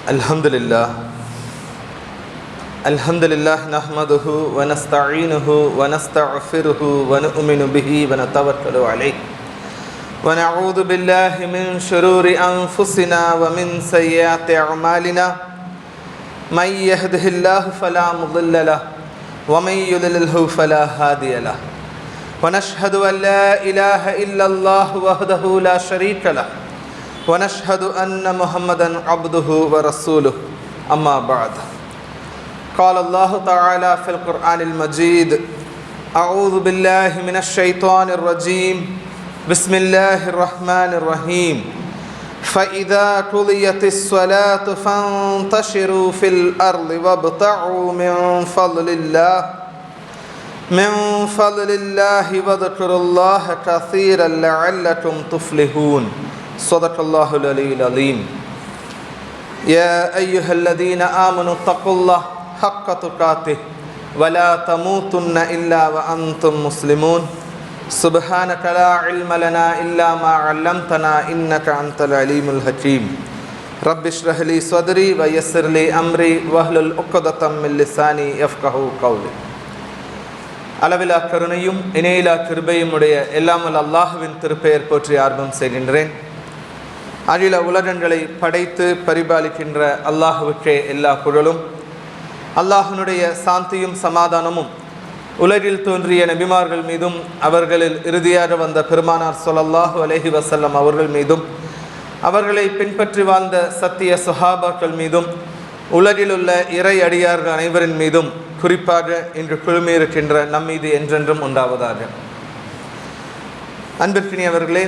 Alhamdulillah nahmaduhu wa nasta'inuhu wa nasta'firuhu wa nu'minu bihi wa natawakkalu alayhi wa na'udhu billahi min shururi anfusina wa min sayyiati a'malina man yahdihillahu fala mudilla lahu wa man yudlilhu fala hadiya lahu wa nashhadu an la ilaha illa Allah wahdahu la sharika lahu wa nashhadu anna Muhammadan abduhu wa rasuluhu amma ba'd. قال الله تعالى في القرآن المجيد أعوذ بالله من الشيطان الرجيم بسم الله الرحمن الرحيم فإذا قضيت الصلاة فانتشروا في الأرض وابتغوا من فضل الله واذكروا الله كثيرا لعلكم تفلحون صدق الله العلي العظيم يا أيها الذين آمنوا اتقوا الله حق تقاته ولا تموتن إلا وأنتم مسلمون سبحانك لا علم لنا إلا ما علمتنا إنك أنت العليم الحكيم رب اشرح لي صدري ويسر لي أمري واحلل عقدة من لساني يفقهوا قولي. அளவிலா கருணையும் இணையிலா கிருபையும் உடைய எல்லாமல் அல்லாஹ்வின் திருப்பெயர் போற்றி ஆர்வம் செய்கின்றேன். அகில உலகங்களை படைத்து பரிபாலிக்கின்ற அல்லாஹ்வுக்கே எல்லா புகழும். அல்லாஹ்வினுடைய சாந்தியும் சமாதானமும் உலகில் தோன்றிய நபிமார்கள் மீதும் அவர்களில் இறுதியாக வந்த பெருமானார் ஸல்லல்லாஹு அலைஹி வஸல்லம் அவர்கள் மீதும் அவர்களை பின்பற்றி வாழ்ந்த சத்திய சுஹாபாக்கள் மீதும் உலகில் உள்ள இறை அடியார்கள் அனைவரின் மீதும் குறிப்பாக இன்று குழுமியிருக்கின்ற நம்மீது என்றென்றும் உண்டாவதாக. அன்பிற்கினியவர்களே,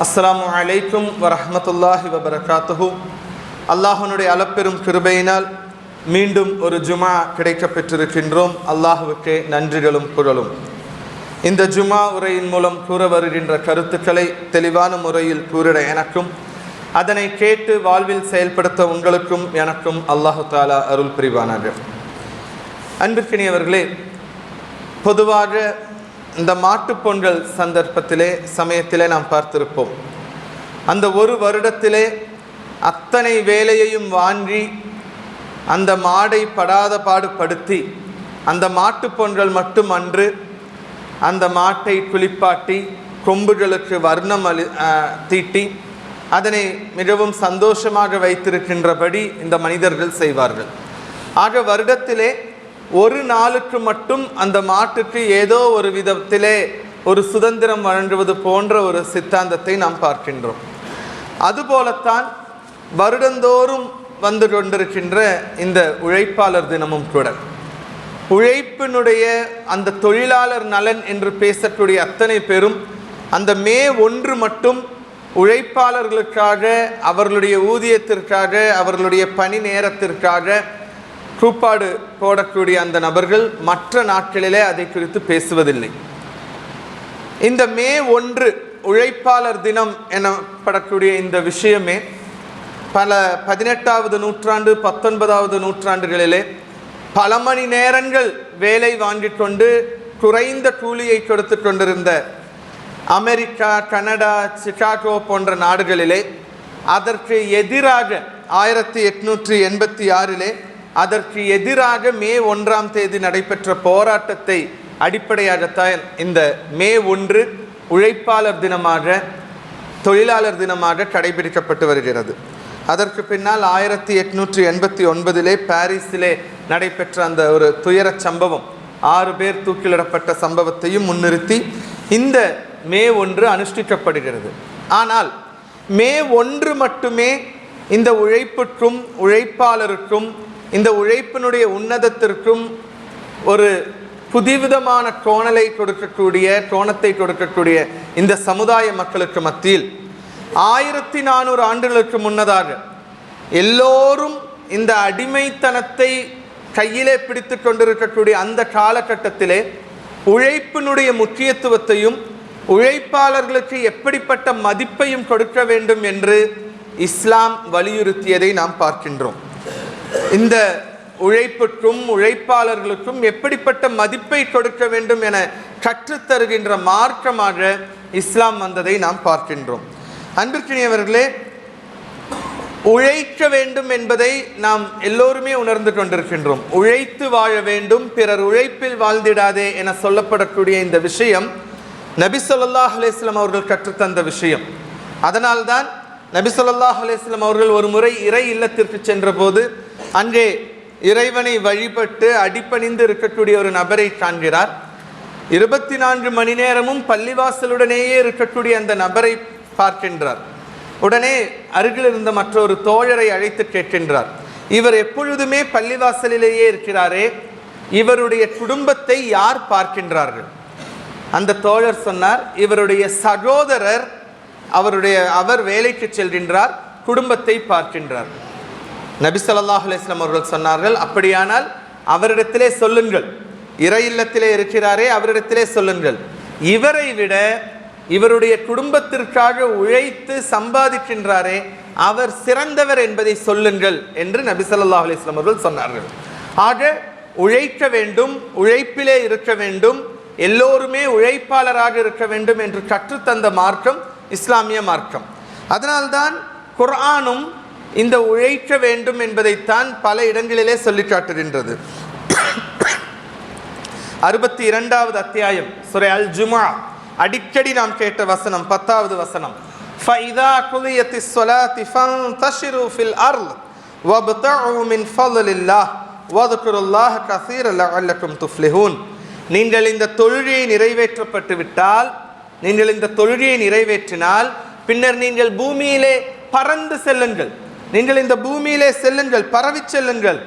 அஸ்ஸலாமு அலைக்கும் வரஹ்மத்துல்லாஹி வபரகாத்துஹு. அல்லாஹ்வினுடைய அளப்பெரும் கிருபையினால் மீண்டும் ஒரு ஜுமா கிடைக்கப் பெற்றிருக்கின்றோம். அல்லாஹ்வுக்கே நன்றிகளும் புகழும். இந்த ஜுமா உரையின் மூலம் கூற வருகின்ற கருத்துக்களை தெளிவான முறையில் கூறிட எனக்கும் அதனை கேட்டு வாழ்வில் செயல்படுத்த உங்களுக்கும் எனக்கும் அல்லாஹு தாலா அருள் புரிவானாக. அன்பிற்கினியவர்களே, பொதுவாக இந்த மாட்டுப்பொங்கல் சந்தர்ப்பத்திலே சமயத்திலே நாம் பார்த்திருப்போம். அந்த ஒரு வருடத்திலே அத்தனை வேலையையும் வாங்கி அந்த மாடை படாத பாடுபடுத்தி அந்த மாட்டுப்பொங்கல் மட்டும் அன்று அந்த மாட்டை குளிப்பாட்டி கொம்புகளுக்கு வர்ணம் தீட்டி அதனை மிகவும் சந்தோஷமாக வைத்திருக்கின்றபடி இந்த மனிதர்கள் செய்வார்கள். ஆக வருடத்திலே ஒரு நாளுக்கு மட்டும் அந்த மாட்டுக்கு ஏதோ ஒரு விதத்திலே ஒரு சுதந்திரம் வழங்குவது போன்ற ஒரு சித்தாந்தத்தை நாம் பார்க்கின்றோம். அதுபோலத்தான் வருடந்தோறும் வந்து கொண்டிருக்கின்ற இந்த உழைப்பாளர் தினமும் கூட உழைப்பினுடைய அந்த தொழிலாளர் நலன் என்று பேசக்கூடிய அத்தனை பேரும் அந்த மே 1 மட்டும் உழைப்பாளர்களுக்காக, அவர்களுடைய ஊதியத்திற்காக, அவர்களுடைய பணி நேரத்திற்காக கூப்பாடு போடக்கூடிய அந்த நபர்கள் மற்ற நாட்களிலே அதை குறித்து பேசுவதில்லை. இந்த மே 1 உழைப்பாளர் தினம் எனப்படக்கூடிய இந்த விஷயமே பல 18வது நூற்றாண்டு 19வது நூற்றாண்டுகளிலே பல மணி நேரங்கள் வேலை வாங்கி கொண்டு குறைந்த கூலியை கொடுத்து கொண்டிருந்த அமெரிக்கா, கனடா, சிகாகோ போன்ற நாடுகளிலே அதற்கு எதிராக 1886 அதற்கு எதிராக மே 1ஆம் தேதி நடைபெற்ற போராட்டத்தை அடிப்படையாகத்தான் இந்த மே 1 உழைப்பாளர் தினமாக, தொழிலாளர் கடைபிடிக்கப்பட்டு வருகிறது. அதற்கு பின்னால் 1889 பாரிஸிலே நடைபெற்ற அந்த ஒரு துயர சம்பவம், 6 பேர் தூக்கிலிடப்பட்ட சம்பவத்தையும் முன்னிறுத்தி இந்த மே 1 அனுஷ்டிக்கப்படுகிறது. ஆனால் மே 1 மட்டுமே இந்த உழைப்புக்கும் உழைப்பாளருக்கும் இந்த உழைப்பினுடைய உன்னதத்திற்கும் ஒரு புதிவிதமான கோணத்தை கொடுக்கக்கூடிய இந்த சமுதாய மக்களுக்கு மத்தியில் 1400 ஆண்டுகளுக்கு முன்னதாக எல்லோரும் இந்த அடிமைத்தனத்தை கையிலே பிடித்து கொண்டிருக்கக்கூடிய அந்த காலகட்டத்திலே உழைப்பினுடைய முக்கியத்துவத்தையும் உழைப்பாளர்களுக்கு எப்படிப்பட்ட மதிப்பையும் கொடுக்க வேண்டும் என்று இஸ்லாம் வலியுறுத்தியதை நாம் பார்க்கின்றோம். இந்த உழைப்புக்கும் உழைப்பாளர்களுக்கும் எப்படிப்பட்ட மதிப்பை கொடுக்க வேண்டும் என கற்றுத்தருகின்ற மார்க்கமாக இஸ்லாம் வந்ததை நாம் பார்க்கின்றோம். அன்பிற்கினியவர்களே, உழைக்க வேண்டும் என்பதை நாம் எல்லோருமே உணர்ந்து கொண்டிருக்கின்றோம். உழைத்து வாழ வேண்டும், பிறர் உழைப்பில் வாழ்ந்திடாதே என சொல்லப்படக்கூடிய இந்த விஷயம் நபி ஸல்லல்லாஹு அலைஹி வஸல்லம் அவர்கள் கற்றுத்தந்த விஷயம். அதனால்தான் நபி ஸல்லல்லாஹு அலைஹி வஸல்லம் அவர்கள் ஒரு முறை இறை இல்லத்திற்கு சென்ற போது அங்கே இறைவனை வழிபட்டு அடிபணிந்து இருக்கக்கூடிய ஒரு நபரை காண்கிறார். 24 மணி நேரமும் பள்ளிவாசலுடனேயே இருக்கக்கூடிய அந்த நபரை பார்க்கின்றார். உடனே அருகில் இருந்த மற்றொரு தோழரை அழைத்து கேட்கின்றார், இவர் எப்பொழுதுமே பள்ளிவாசலிலேயே இருக்கிறாரே, இவருடைய குடும்பத்தை யார் பார்க்கின்றார்கள்? அந்த தோழர் சொன்னார், இவருடைய சகோதரர் அவர் வேலைக்கு செல்கின்றார், குடும்பத்தை பார்க்கின்றார். நபி ஸல்லல்லாஹு அலைஹி வஸல்லம் அவர்கள் சொன்னார்கள், அப்படியானால் அவரிடத்திலே சொல்லுங்கள், இறை இல்லத்திலே இருக்கிறாரே அவரிடத்திலே சொல்லுங்கள், இவரை விட இவருடைய குடும்பத்திற்காக உழைத்து சம்பாதிக்கின்றாரே அவர் சிறந்தவர் என்பதை சொல்லுங்கள் என்று நபி ஸல்லல்லாஹு அலைஹி வஸல்லம் அவர்கள் சொன்னார்கள். ஆக உழைக்க வேண்டும், உழைப்பிலே இருக்க வேண்டும், எல்லோருமே உழைப்பாளராக இருக்க வேண்டும் என்று கற்றுத்தந்த மார்க்கம் இஸ்லாமிய மார்க்கம். அதனால்தான் குர்ஆனும் இந்த உழைக்க வேண்டும் என்பதைத்தான் பல இடங்களிலே சொல்லி காட்டுகின்றது. 62வது அத்தியாயம் சூரா அல் ஜுமுஆ, அடிக்கடி நாம் கேட்ட வசனம் 10வது வசனம், ஃபஇதா குலியத்திஸ் ஸலாத்தி ஃபன்தஷிரு ஃபில் அர்ள் வப்தஉ மின் ஃபضலில்லாஹ் வذ்குருல்லாஹ கஸீரன் லஅல்லகும் துஃப்லிஹூன். நீங்கள் இந்த தொழுகையை நிறைவேற்றப்பட்டு விட்டால், நீங்கள் இந்த தொழுகையை நிறைவேற்றினால் பின்னர் நீங்கள் பூமியிலே பறந்து செல்லுங்கள், நீங்கள் இந்த பூமியிலே செல்லுங்கள், பரவி செல்லுங்கள்,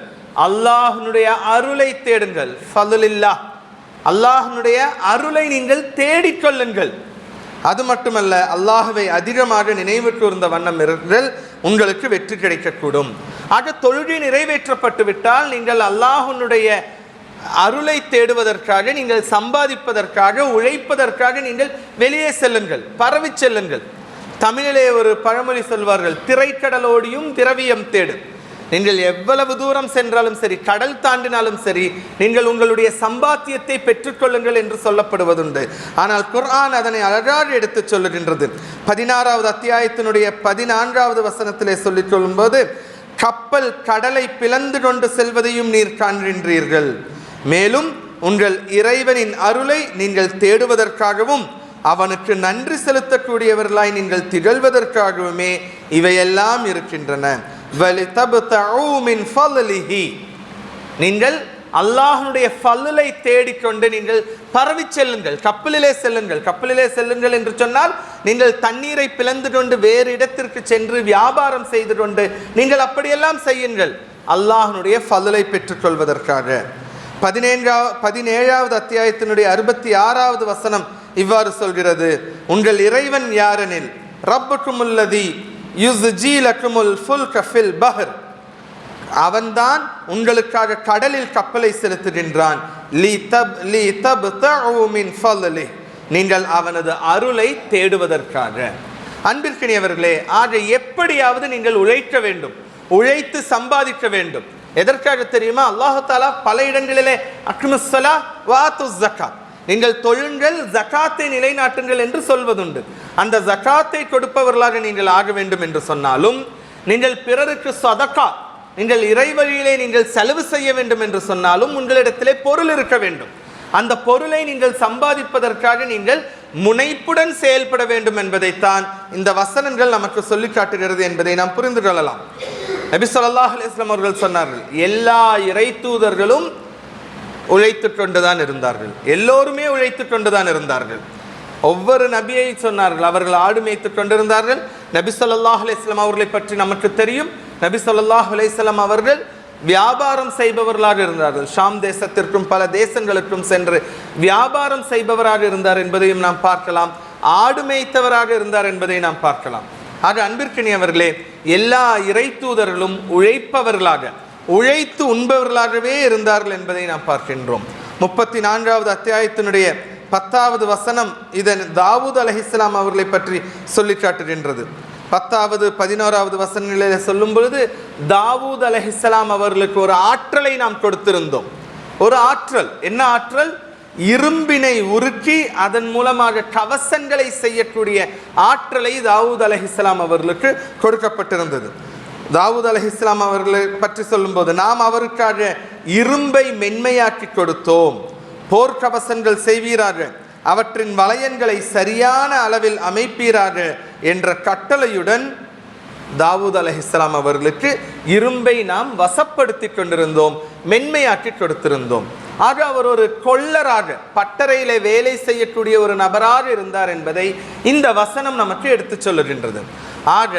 அல்லாஹ்வுடைய அருளை தேடுங்கள். ஃபضலில்லாஹ், அல்லாஹ்வுடைய அருளை நீங்கள் தேடிக்கொள்ளுங்கள். அது மட்டுமல்ல, அல்லாஹ்வை அதிகமாக நினைவு கூர்ந்த வண்ணம் இருங்கள், உங்களுக்கு வெற்றி கிடைக்கக்கூடும். ஆக தொழுகை நிறைவேற்றப்பட்டு விட்டால் நீங்கள் அல்லாஹ்வுடைய அருளை தேடுவதற்காக, நீங்கள் சம்பாதிப்பதற்காக, உழைப்பதற்காக நீங்கள் வெளியே செல்லுங்கள், பரவி செல்லுங்கள். தமிழிலே ஒரு பழமொழி சொல்வார்கள், திரைக்கடலோடியும் திரவியம் தேடு. நீங்கள் எவ்வளவு தூரம் சென்றாலும் சரி, கடல் தாண்டினாலும் சரி, நீங்கள் உங்களுடைய சம்பாத்தியத்தை பெற்றுக்கொள்ளுங்கள் என்று சொல்லப்படுவதுண்டு. ஆனால் குர்ஆன் அதனை அழகாக எடுத்து சொல்லுகின்றது. 16வது அத்தியாயத்தினுடைய 14வது வசனத்திலே சொல்லிக் கொள்ளும்போது, கப்பல் கடலை பிளந்து கொண்டு செல்வதையும் நீர் காண்கின்றீர்கள், மேலும் உங்கள் இறைவனின் அருளை நீங்கள் தேடுவதற்காகவும் அவனுக்கு நன்றி செலுத்தக்கூடியவர்களாய் நீங்கள் திகழ்வதற்காகவுமே இவையெல்லாம் இருக்கின்றன. நீங்கள் அல்லாஹ்வுடைய ஃபல்லை தேடிக்கொண்டு நீங்கள் பரவி செல்லுங்கள், கப்பலிலே செல்லுங்கள். கப்பலிலே செல்லுங்கள் என்று சொன்னால் நீங்கள் தண்ணீரை பிளந்து கொண்டு வேறு இடத்திற்கு சென்று வியாபாரம் செய்து கொண்டு நீங்கள் அப்படியெல்லாம் செய்யுங்கள், அல்லாஹ்வுடைய ஃபல்லை பெற்றுக்கொள்வதற்காக. 17வது அத்தியாயத்தினுடைய 66வது வசனம் இவ்வாறு சொல்கிறது, உங்கள் இறைவன் யாரெனில் ரப்புக்குமுல்லதி யுஸ்ஜி லக்குமுல் ஃபுல்க ஃபில் பஹர், அவன்தான் உங்களுக்காக கடலில் கப்பலை செலுத்துகின்றான். நீங்கள் அவனது அருளை தேடுவதற்காக. அன்பிற்கினியவர்களே, ஆக எப்படியாவது நீங்கள் உழைக்க வேண்டும், உழைத்து சம்பாதிக்க வேண்டும். எதற்காக தெரியுமா? அல்லாஹ் தஆலா பல இடங்களிலே அக்மிஸ்ஸலா வஆத்துஸ் ஸகாத், நீங்கள் தொழுங்கள், ஜகாத்தை நிலைநாட்டுங்கள் என்று சொல்வதுண்டு. அந்த ஜகாத்தை கொடுப்பவர்களாக நீங்கள் ஆக வேண்டும் என்று சொன்னாலும், நீங்கள் பிறருக்கு சதகா, நீங்கள் இறைவழியிலே நீங்கள் செலவு செய்ய வேண்டும் என்று சொன்னாலும் உங்களிடத்திலே பொருள் இருக்க வேண்டும். அந்த பொருளை நீங்கள் சம்பாதிப்பதற்காக நீங்கள் முனைப்புடன் செயல்பட வேண்டும் என்பதைத்தான் இந்த வசனங்கள் நமக்கு சொல்லி காட்டுகிறது என்பதை நாம் புரிந்து கொள்ளலாம். நபி ஸல்லல்லாஹு அலைஹி வஸல்லம் அவர்கள் சொன்னார்கள், எல்லா இறை தூதர்களும் உழைத்து கொண்டுதான் இருந்தார்கள், எல்லோருமே உழைத்து கொண்டுதான் இருந்தார்கள். ஒவ்வொரு நபியை சொன்னார்கள், அவர்கள் ஆடு மேய்த்து கொண்டிருந்தார்கள். நபி ஸல்லல்லாஹு அலைஹி வஸல்லம் அவர்களை பற்றி நமக்கு தெரியும். நபி ஸல்லல்லாஹு அலைஹி வஸல்லம் அவர்கள் வியாபாரம் செய்பவர்களாக இருந்தார்கள். ஷாம் தேசத்திற்கும் பல தேசங்களுக்கும் சென்று வியாபாரம் செய்பவராக இருந்தார் என்பதையும் நாம் பார்க்கலாம். ஆடு மேய்த்தவராக இருந்தார் என்பதை நாம் பார்க்கலாம். ஆக அன்பிற்கினியவர்களே, எல்லா இறை தூதர்களும் உழைப்பவர்களாக, உழைத்து உண்பவர்களாகவே இருந்தார்கள் என்பதை நாம் பார்க்கின்றோம். 34வது அத்தியாயத்தினுடைய 10வது வசனம் இதன் தாவூத் அலைஹிஸ்ஸலாம் அவர்களை பற்றி சொல்லி காட்டுகின்றது. 10வது 11வது வசனங்களில் சொல்லும் பொழுது, தாவூத் அலைஹிஸ்ஸலாம் அவர்களுக்கு ஒரு ஆற்றலை நாம் கொடுத்திருந்தோம். ஒரு ஆற்றல், என்ன ஆற்றல்? இரும்பினை உருக்கி அதன் மூலமாக கவசங்களை செய்யக்கூடிய ஆற்றலை தாவூத் அலைஹிஸ்ஸலாம் அவர்களுக்கு கொடுக்கப்பட்டிருந்தது. தாவூத் அலைஹிஸ்ஸலாம் அவர்களை பற்றி சொல்லும்போது, நாம் அவருக்காக இரும்பை மென்மையாக்கி கொடுத்தோம், போர்க்கவசங்கள் செய்வீராக, அவற்றின் வளையங்களை சரியான அளவில் அமைப்பீராக என்ற கட்டளையுடன் தாவூத் அலைஹிஸ்ஸலாம் அவர்களுக்கு இரும்பை நாம் வசப்படுத்தி கொண்டிருந்தோம், மென்மையாக்கி கொடுத்திருந்தோம். ஆக அவர் ஒரு கொள்ளராக, பட்டறையிலே வேலை செய்யக்கூடிய ஒரு நபராக இருந்தார் என்பதை இந்த வசனம் நமக்கு எடுத்து சொல்லுகின்றது. ஆக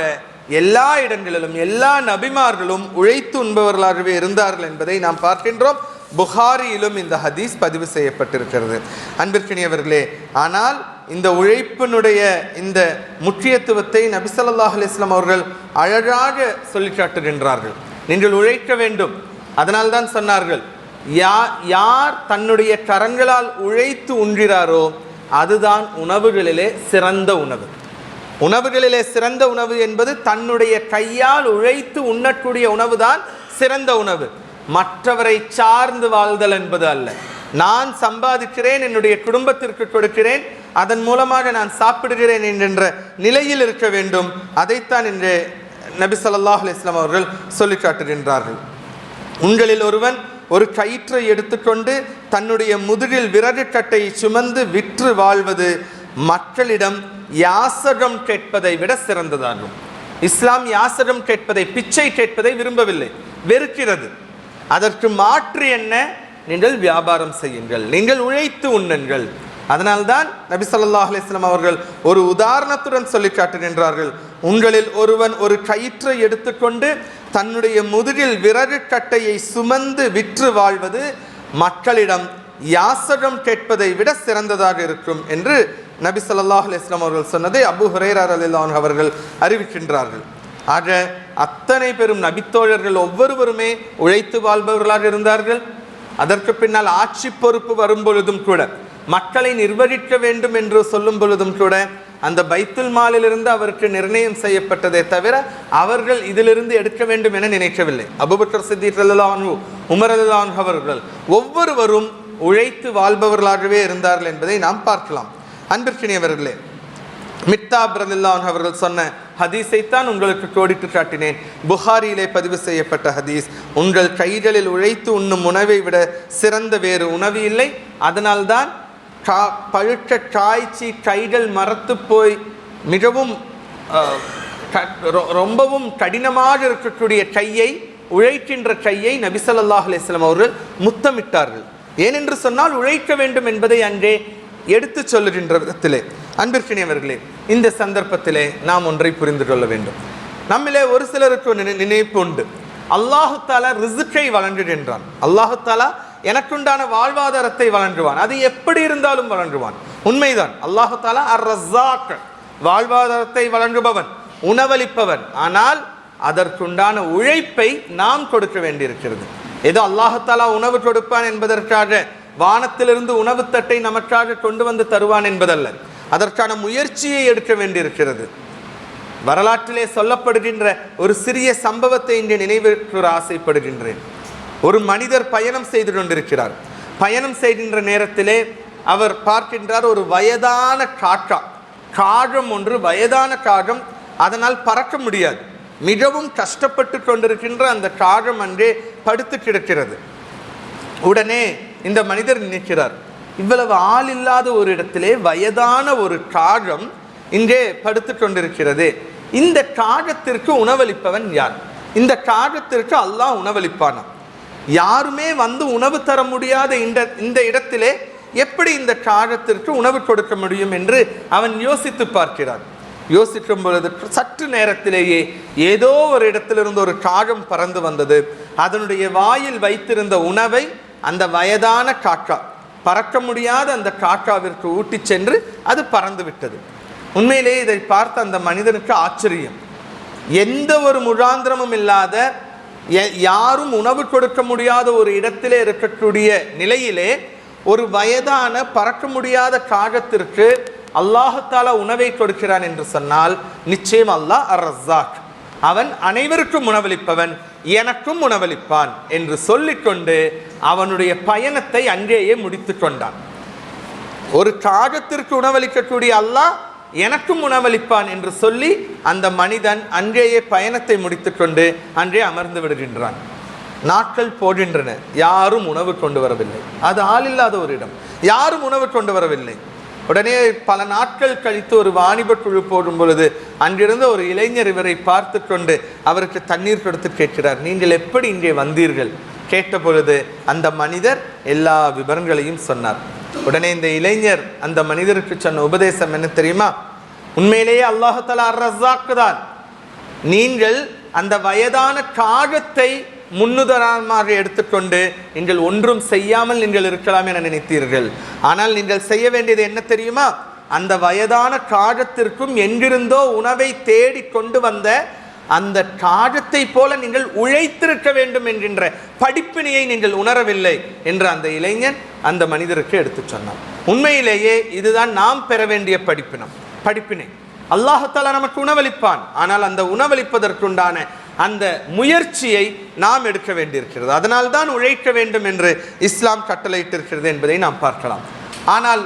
எல்லா இடங்களிலும் எல்லா நபிமார்களும் உழைத்து உண்பவர்களாகவே இருந்தார்கள் என்பதை நாம் பார்க்கின்றோம். புகாரியிலும் இந்த ஹதீஸ் பதிவு செய்யப்பட்டிருக்கிறது. அன்பிற்கினியவர்களே, ஆனால் இந்த உழைப்பினுடைய இந்த முக்கியத்துவத்தை நபி ஸல்லல்லாஹு அலைஹி வஸல்லம் அவர்கள் அழகாக சொல்லி காட்டுகின்றார்கள். நீங்கள் உழைக்க வேண்டும். அதனால்தான் சொன்னார்கள், யார் தன்னுடைய கரங்களால் உழைத்து உண்கிறாரோ அதுதான் உணவுகளிலே சிறந்த உணவு. உணவுகளிலே சிறந்த உணவு என்பது தன்னுடைய கையால் உழைத்து உண்ணக்கூடிய உணவு தான் சிறந்த உணவு. மற்றவரை சார்ந்து வாழ்தல் என்பது அல்ல. நான் சம்பாதிக்கிறேன், என்னுடைய குடும்பத்திற்கு கொடுக்கிறேன், அதன் மூலமாக நான் சாப்பிடுகிறேன் என்கின்ற நிலையில் இருக்க வேண்டும். அதைத்தான் இன்று நபி ஸல்லல்லாஹு அலைஹி வஸல்லம் அவர்கள் சொல்லி காட்டுகின்றார்கள். உங்களில் ஒருவன் ஒரு கயிற்றை எடுத்துக்கொண்டு தன்னுடைய முதுகில் விறகு கட்டையை சுமந்து விற்று வாழ்வது மக்களிடம் யாசகம் கேட்பதை விட சிறந்ததாகும். இஸ்லாம் யாசகம் கேட்பதை, பிச்சை கேட்பதை விரும்பவில்லை, வெறுக்கிறது. அதற்கு மாற்று என்ன? நீங்கள் வியாபாரம் செய்யுங்கள், நீங்கள் உழைத்து உண்ணுங்கள். அதனால்தான் நபி ஸல்லல்லாஹு அலைஹி வஸல்லம் அவர்கள் ஒரு உதாரணத்துடன் சொல்லி காட்டுகின்றார்கள். உங்களில் ஒருவன் ஒரு கயிற்றை எடுத்துக்கொண்டு தன்னுடைய முதுகில் விறகு கட்டையை சுமந்து விற்று வாழ்வது மக்களிடம் யாசகம் கேட்பதை விட சிறந்ததாக இருக்கும் என்று நபி ஸல்லல்லாஹு அலைஹி வஸல்லம் அவர்கள் சொன்னதை அபூ ஹுரைரா ரலியல்லாஹு அன்ஹு அவர்கள் அறிவிக்கின்றார்கள். ஆக அத்தனை பெரும் நபித்தோழர்கள் ஒவ்வொருவருமே உழைத்து வாழ்பவர்களாக இருந்தார்கள். அதற்கு பின்னால் ஆட்சி பொறுப்பு வரும் பொழுதும் கூட, மக்களை நிர்வகிக்க வேண்டும் என்று சொல்லும் பொழுதும் கூட, அந்த பைத்துல் மாலிலிருந்து அவருக்கு நிர்ணயம் செய்யப்பட்டதே தவிர அவர்கள் இதிலிருந்து எடுக்க வேண்டும் என நினைக்கவில்லை. அபூபக்கர் சித்தீக் ரலியல்லாஹு அன்ஹு, உமர் ரலியல்லாஹு அன்ஹு அவர்கள் ஒவ்வொருவரும் உழைத்து வாழ்பவர்களாகவே இருந்தார்கள் என்பதை நாம் பார்க்கலாம். அன்பிற்கினியவர்களே, மிக்தாப் ரலியல்லாஹு அன்ஹு அவர்கள் சொன்ன ஹதீஸைத்தான் உங்களுக்கு கோடிட்டு காட்டினேன். புகாரியிலே பதிவு செய்யப்பட்ட ஹதீஸ். உங்கள் கைகளில் உழைத்து உண்ணும் உணவை விட சிறந்த வேறு உணவு இல்லை. அதனால்தான் பழுக்க காய்ச்சி கைகள் மரத்து போய் மிகவும் ரொம்பவும் கடினமாக இருக்கக்கூடிய கையை, உழைக்கின்ற கையை நபி ஸல்லல்லாஹு அலைஹி வஸல்லம் அவர்கள் முத்தமிட்டார்கள். ஏனென்று சொன்னால் உழைக்க வேண்டும் என்பதை அன்றே எடுத்து சொல்லுகின்ற விதத்திலே. அன்பிற்கினியவர்களே, இந்த சந்தர்ப்பத்திலே நாம் ஒன்றை புரிந்து கொள்ள வேண்டும். நம்மிலே ஒரு சிலருக்கு நினைப்பு உண்டு, அல்லாஹு தாலா ரிஸ்கை வழங்குகின்றான், அல்லாஹு தாலா எனக்குண்டான வாழ்வாதாரத்தை வழங்குவான், அது எப்படி இருந்தாலும் வழங்குவான். உண்மைதான், அல்லாஹு தாலா அர் ரஸாக், வாழ்வாதாரத்தை வழங்குபவன், உணவளிப்பவன். ஆனால் அதற்குண்டான உழைப்பை நாம் கொடுக்க வேண்டியிருக்கிறது. ஏதோ அல்லாஹு தாலா உணவு கொடுப்பான் என்பதற்காக, வானத்திலிருந்து உணவு தட்டை நமக்காக கொண்டு வந்து தருவான் என்பதல்ல, அதற்கான முயற்சியை எடுக்க வேண்டியிருக்கிறது. வரலாற்றிலே சொல்லப்படுகின்ற ஒரு சிறிய சம்பவத்தை இங்கே நினைவுக்கு ஆசைப்படுகின்றேன். ஒரு மனிதர் பயணம் செய்து கொண்டிருக்கிறார். பயணம் செய்கின்ற நேரத்திலே அவர் பார்க்கின்றார், ஒரு வயதான காகம் ஒன்று, வயதான காகம், அதனால் பறக்க முடியாது, மிகவும் கஷ்டப்பட்டு கொண்டிருக்கின்ற அந்த காகம் அங்கே படுத்து கிடக்கிறது. உடனே இந்த மனிதர் நினைக்கிறார், இவ்வளவு ஆள் இல்லாத ஒரு இடத்திலே வயதான ஒரு காகம் இங்கே படுத்து கொண்டிருக்கிறது, இந்த காகத்திற்கு உணவளிப்பவன் யார்? இந்த காகத்திற்கு அல்லாஹ் உணவளிப்பானா? யாருமே வந்து உணவு தர முடியாத இந்த இடத்திலே எப்படி இந்த காகத்திற்கு உணவு கொடுக்க முடியும் என்று அவன் யோசித்து பார்க்கிறான். யோசிக்கும் பொழுது சற்று நேரத்திலேயே ஏதோ ஒரு இடத்திலிருந்து ஒரு காகம் பறந்து வந்தது. அதனுடைய வாயில் வைத்திருந்த உணவை அந்த வயதான காக்கா, பறக்க முடியாத அந்த காக்காவிற்கு ஊட்டி சென்று அது பறந்து விட்டது. உண்மையிலே இதை பார்த்த அந்த மனிதனுக்கு ஆச்சரியம். எந்த ஒரு முகாந்திரமும் இல்லாத, யாரும் உணவு கொடுக்க முடியாத ஒரு இடத்திலே இருக்கக்கூடிய நிலையிலே ஒரு வயதான பறக்க முடியாத காகத்திற்கு அல்லாஹு தஆலா உணவை கொடுக்கிறான் என்று சொன்னால் நிச்சயம் அல்லாஹ் அர் ரஸாக், அவன் அனைவருக்கும் உணவளிப்பவன், எனக்கும் உணவளிப்பான் என்று சொல்லிக்கொண்டு அவனுடைய பயணத்தை அங்கேயே முடித்து கொண்டான். ஒரு காகத்திற்கு உணவளிக்கக்கூடிய அல்லாஹ் எனக்கும் உணவளிப்பான் என்று சொல்லி அந்த மனிதன் அன்றேயே பயணத்தை முடித்துக்கொண்டு அன்றே அமர்ந்து விடுகின்றான். நாட்கள் போகின்றன, யாரும் உணவு கொண்டு வரவில்லை. அது ஆள் இல்லாத ஒரு இடம், யாரும் உணவு கொண்டு வரவில்லை. உடனே பல நாட்கள் கழித்து ஒரு வாணிப குழு போடும் பொழுது அங்கிருந்த ஒரு இளைஞர் இவரை பார்த்து கொண்டு அவருக்கு தண்ணீர் கொடுத்து கேட்கிறார், நீங்கள் எப்படி இங்கே வந்தீர்கள்? கேட்ட பொழுது அந்த மனிதர் எல்லா விவரங்களையும் சொன்னார். உடனே இந்த இளைஞர் அந்த மனிதருக்கு சொன்ன உபதேசம் என்ன தெரியுமா? உண்மையிலேயே அல்லாஹ் தஆலா அர்-ரஸாக் தான். நீங்கள் அந்த வயதான காகத்தை முன்னுதாரணமாக எடுத்துக்கொண்டு நீங்கள் ஒன்றும் செய்யாமல் நீங்கள் இருக்கலாம் என நினைத்தீர்கள். ஆனால் நீங்கள் செய்ய வேண்டியது என்ன தெரியுமா? அந்த வயதான காகத்திற்கும் எங்கிருந்தோ உணவை தேடி கொண்டு வந்த அந்த காகத்தை போல நீங்கள் உழைத்திருக்க வேண்டும் என்கின்ற படிப்பினையை நீங்கள் உணரவில்லை என்று அந்த இளைஞன் அந்த மனிதருக்கு எடுத்து சொன்னார். உண்மையிலேயே இதுதான் நாம் பெற வேண்டிய படிப்பினை. அல்லாஹ் தஆலா நமக்கு உணவளிப்பான், ஆனால் அந்த உணவளிப்பதற்குண்டான அந்த முயற்சியை நாம் எடுக்க வேண்டியிருக்கிறது. அதனால் தான் உழைக்க வேண்டும் என்று இஸ்லாம் கட்டளையிட்டிருக்கிறது என்பதை நாம் பார்க்கலாம். ஆனால்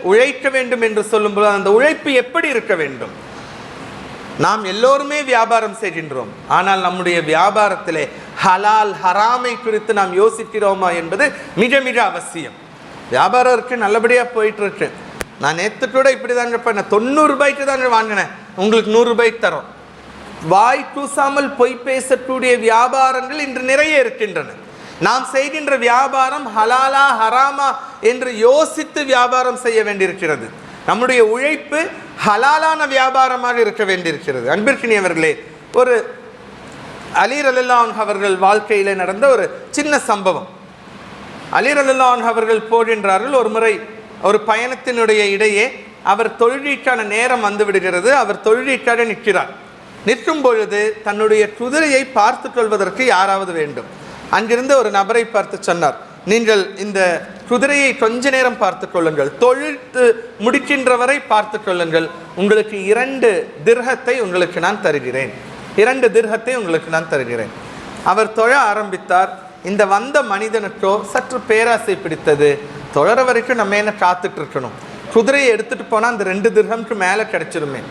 உழைக்க வேண்டும் என்று சொல்லும்போது அந்த உழைப்பு எப்படி இருக்க வேண்டும்? நாம் எல்லோருமே வியாபாரம் செய்கின்றோம், ஆனால் நம்முடைய வியாபாரத்திலே ஹலால் ஹராமை குறித்து நாம் யோசிக்கிறோமா என்பது மிக மிக அவசியம். வியாபாரம் இருக்கு, நல்லபடியாக போயிட்டு இருக்கு. நான் நேற்று கூட இப்படி தாங்க பண்ணேன், 90 ரூபாய்க்கு தாங்க வாங்கினேன், உங்களுக்கு 100 ரூபாய்க்கு தரோம். வாய் கூசாமல் பொய் பேசக்கூடிய வியாபாரங்கள் இன்று நிறைய இருக்கின்றன. நாம் செய்கின்ற வியாபாரம் ஹலாலா ஹராமா என்று யோசித்து வியாபாரம் செய்ய வேண்டியிருக்கிறது. நம்முடைய உழைப்பு ஹலாலான வியாபாரமாக இருக்க வேண்டியிருக்கிறது. அன்பிற்கினியவர்களே, ஒரு அலி ரலியல்லாஹு அன்ஹு அவர்கள் வாழ்க்கையில் நடந்த ஒரு சின்ன சம்பவம். அலி ரலியல்லாஹு அன்ஹு அவர்கள் போகின்றார்கள். ஒரு முறை ஒரு பயணத்தினுடைய இடையே அவர் தொழுகைக்கான நேரம் வந்து விடுகிறது. அவர் தொழுகைக்காக நிற்கிறார். நிற்கும் பொழுது தன்னுடைய குதிரையை பார்த்து கொள்வதற்கு யாராவது வேண்டும். அங்கிருந்த ஒரு நபரை பார்த்து சொன்னார், நீங்கள் இந்த குதிரையை கொஞ்ச நேரம் பார்த்து கொள்ளுங்கள், தொழுத்து முடிக்கின்றவரை பார்த்து கொள்ளுங்கள், உங்களுக்கு 2 திர்ஹத்தை உங்களுக்கு நான் தருகிறேன், 2 திர்ஹத்தை உங்களுக்கு நான் தருகிறேன். அவர் தொழ ஆரம்பித்தார். இந்த வந்த மனிதனுக்கோ சற்று பேராசை பிடித்தது. தொழற வரைக்கும் நம்ம என்ன காத்துட்டு இருக்கணும், குதிரையை எடுத்துட்டு போனால் அந்த 2 திர்ஹம்க்கு மேலே கிடைச்சிருமே.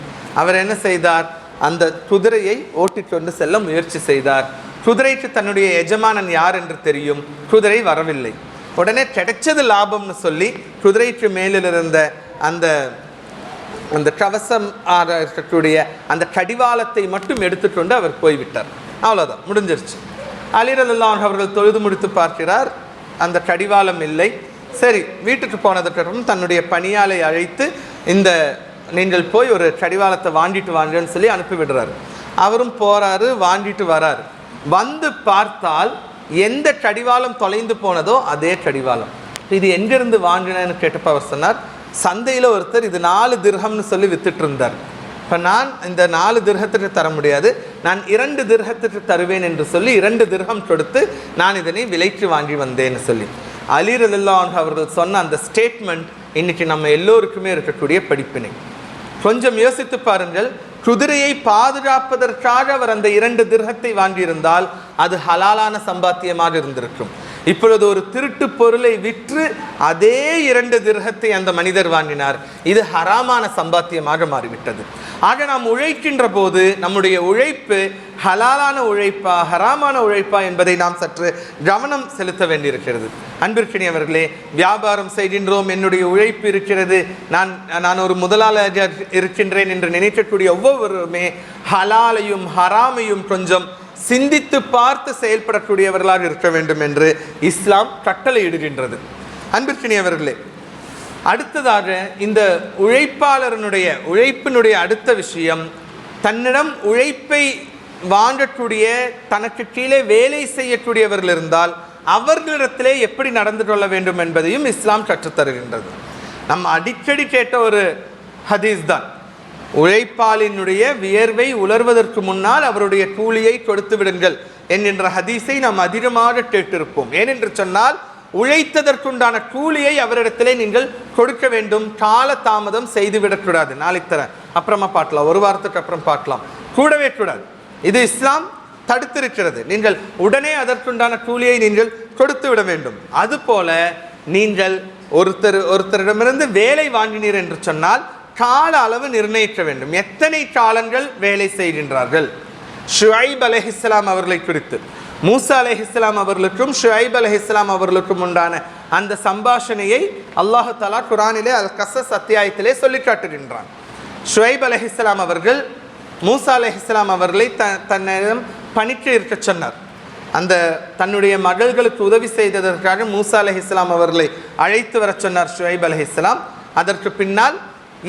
அவர் என்ன செய்தார்? அந்த குதிரையை ஓட்டிக்கொண்டு செல்ல முயற்சி செய்தார். குதிரைக்கு தன்னுடைய எஜமானன் யார் என்று தெரியும். குதிரை வரவில்லை. உடனே கிடைச்சது லாபம்னு சொல்லி குதிரைக்கு மேலில் இருந்த அந்த அந்த கவசம் இருக்கக்கூடிய அந்த கடிவாளத்தை மட்டும் எடுத்துக்கொண்டு அவர் போய்விட்டார். அவ்வளோதான், முடிஞ்சிருச்சு. அலி ரலியல்லாஹு அன்ஹு அவர்கள் தொழுது முடித்து பார்க்கிறார், அந்த கடிவாளம் இல்லை. சரி, வீட்டுக்கு போனதுக்கப்புறம் தன்னுடைய பணியாளை அழைத்து இந்த நீங்கள் போய் ஒரு கடிவாளத்தை வாங்கிட்டு வாங்கன்னு சொல்லி அனுப்பிவிடுறாரு. அவரும் போகிறாரு, வாங்கிட்டு வராரு. வந்து பார்த்தால் எந்த கடிவாளம் தொலைந்து போனதோ அதே கடிவாளம். இது எங்கிருந்து வாங்கினேன்னு கேட்டப்ப அவர் சொன்னார், சந்தையில் ஒருத்தர் இது 4 திர்ஹம்னு சொல்லி வித்துட்டு இருந்தார். இப்போ நான் இந்த 4 திர்ஹத்துக்கு தர முடியாது, நான் 2 திர்ஹத்துக்கு தருவேன் என்று சொல்லி 2 திர்ஹம் கொடுத்து நான் இதனை விலைக்கு வாங்கி வந்தேன்னு சொல்லி அலி ரலியல்லாஹு அன்ஹு அவர்கள் சொன்ன அந்த ஸ்டேட்மெண்ட் இன்னைக்கு நம்ம எல்லோருக்குமே இருக்கக்கூடிய படிப்பினை. கொஞ்சம் யோசித்து பாருங்கள், குதிரையை பாதுகாப்பதற்காக அவர் அந்த 2 திர்ஹத்தை வாங்கியிருந்தால் அது ஹலாலான சம்பாத்தியமாக இருந்திருக்கும். இப்பொழுது ஒரு திருட்டு பொருளை விற்று அதே 2 திர்ஹத்தை அந்த மனிதர் வாங்கினார். இது ஹராமான சம்பாத்தியமாக மாறிவிட்டது. ஆக நாம் உழைக்கின்ற போது நம்முடைய உழைப்பு ஹலாலான உழைப்பா ஹராமான உழைப்பா என்பதை நாம் சற்று கவனம் செலுத்த வேண்டியிருக்கிறது. அன்பிற்கினியவர்களே, வியாபாரம் செய்கின்றோம், என்னுடைய உழைப்பு இருக்கிறது, நான் ஒரு முதலாளியாக இருக்கின்றேன் என்று நினைக்கக்கூடிய ஒவ்வொருவருமே ஹலாலையும் ஹராமையும் கொஞ்சம் சிந்தித்து பார்த்து செயல்படக்கூடியவர்களாக இருக்க வேண்டும் என்று இஸ்லாம் கட்டளையிடுகின்றது. அன்பிற்கினியவர்களே, அடுத்ததாக இந்த உழைப்பினுடைய அடுத்த விஷயம், தன்னிடம் உழைப்பை வாங்கக்கூடிய தனக்கு கீழே வேலை செய்யக்கூடியவர்கள் இருந்தால் அவர்களிடத்திலே எப்படி நடந்து கொள்ள வேண்டும் என்பதையும் இஸ்லாம் கற்றுத்தருகின்றது. நம்ம அடிக்கடி கேட்ட ஒரு ஹதீஸ் தான், உழைப்பாளினுடைய வியர்வை உலர்வதற்கு முன்னால் அவருடைய கூலியை கொடுத்து விடுங்கள் என்கின்ற ஹதீஸை நாம் அதிகமாக கேட்டிருப்போம். ஏனென்று சொன்னால் உழைத்ததற்குண்டான கூலியை அவரிடத்திலே நீங்கள் கொடுக்க வேண்டும், கால தாமதம் செய்துவிடக்கூடாது. நாளைக்கு தரேன், அப்புறமா பார்க்கலாம், ஒரு வாரத்துக்கு அப்புறம் பார்க்கலாம், கூடவே கூடாது. இது இஸ்லாம் தடுத்திருக்கிறது. நீங்கள் உடனே அதற்குண்டான கூலியை நீங்கள் கொடுத்து விட வேண்டும். அதுபோல நீங்கள் ஒருத்தரிடமிருந்து வேலை வாங்கினீர் என்று சொன்னால் கால அளவு நிர்ணயிக்க வேண்டும். எத்தனை காலங்கள் வேலை செய்கின்றார்கள்? ஷுஐப் அலைஹிஸ்ஸலாம் அவர்களை குறித்து மூசா அலைஹிஸ்ஸலாம் அவர்களுக்கும் ஷுஐப் அலைஹிஸ்ஸலாம் அவர்களுக்கும் உண்டான அந்த சம்பாஷணையை அல்லாஹ் தஆலா குர்ஆனிலே அல் கஸஸ் அத்தியாயத்திலே சொல்லி காட்டுகின்றான். ஷுஐப் அலைஹிஸ்ஸலாம் அவர்கள் மூசா அலைஹிஸ்ஸலாம் அவர்களை தன்னிடம் பணிக்கு இருக்க சொன்னார். அந்த தன்னுடைய மகள்களுக்கு உதவி செய்ததற்காக மூசா அலைஹிஸ்ஸலாம் அவர்களை அழைத்து வர சொன்னார் ஷுஐப் அலைஹிஸ்ஸலாம். அதற்கு பின்னால்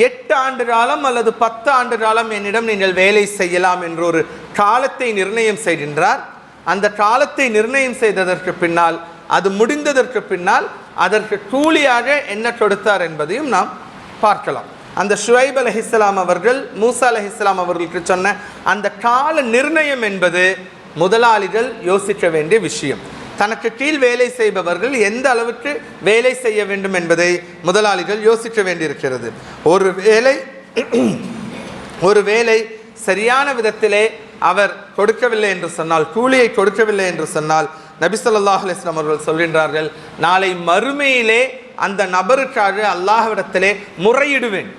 8 ஆண்டு காலம் அல்லது 10 ஆண்டு காலம் என்னிடம் நீங்கள் வேலை செய்யலாம் என்ற ஒரு காலத்தை நிர்ணயம் செய்கின்றார். அந்த காலத்தை நிர்ணயம் செய்ததற்கு பின்னால், அது முடிந்ததற்கு பின்னால் அதற்கு கூலியாக என்ன கொடுத்தார் என்பதையும் நாம் பார்க்கலாம். அந்த ஷுஐப் அலைஹிஸ்ஸலாம் அவர்கள் மூசா அலைஹிஸ்ஸலாம் அவர்களுக்கு சொன்ன அந்த கால நிர்ணயம் என்பது முதலாளிகள் யோசிக்க வேண்டிய விஷயம். தனக்கு கீழ் வேலை செய்பவர்கள் எந்த அளவுக்கு வேலை செய்ய வேண்டும் என்பதை முதலாளிகள் யோசிக்க வேண்டியிருக்கிறது. ஒரு வேலை சரியான விதத்திலே அவர் கொடுக்கவில்லை என்று சொன்னால், கூலியை கொடுக்கவில்லை என்று சொன்னால், நபி ஸல்லல்லாஹு அலைஹி வஸல்லம் அவர்கள் சொல்கின்றார்கள், நாளை மறுமையிலே அந்த நபருக்காக அல்லாஹ்விடத்திலே முறையிடுவேன்.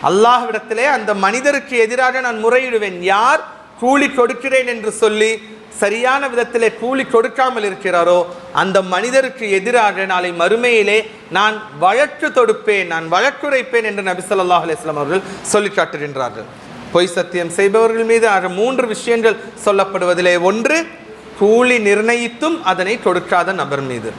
அல்லாஹ்விடத்திலே அந்த மனிதருக்கு எதிராக நான் முறையிடுவேன். யார் கூலி கொடுக்கிறேன் என்று சொல்லி சரியான விதத்திலே கூலி கொடுக்காமல் இருக்கிறாரோ அந்த மனிதருக்கு எதிராக நாளை மறுமையிலே நான் வழக்கு தொடுப்பேன், நான் வழக்குரைப்பேன் என்று நபி ஸல்லல்லாஹு அலைஹி வஸல்லம் அவர்கள் சொல்லி காட்டுகின்றார்கள். பொய் சத்தியம் செய்பவர்கள் மீது ஆக 3 விஷயங்கள் சொல்லப்படுவதிலே ஒன்று, கூலி நிர்ணயித்தும் அதனை கொடுக்காத நபர் மீது.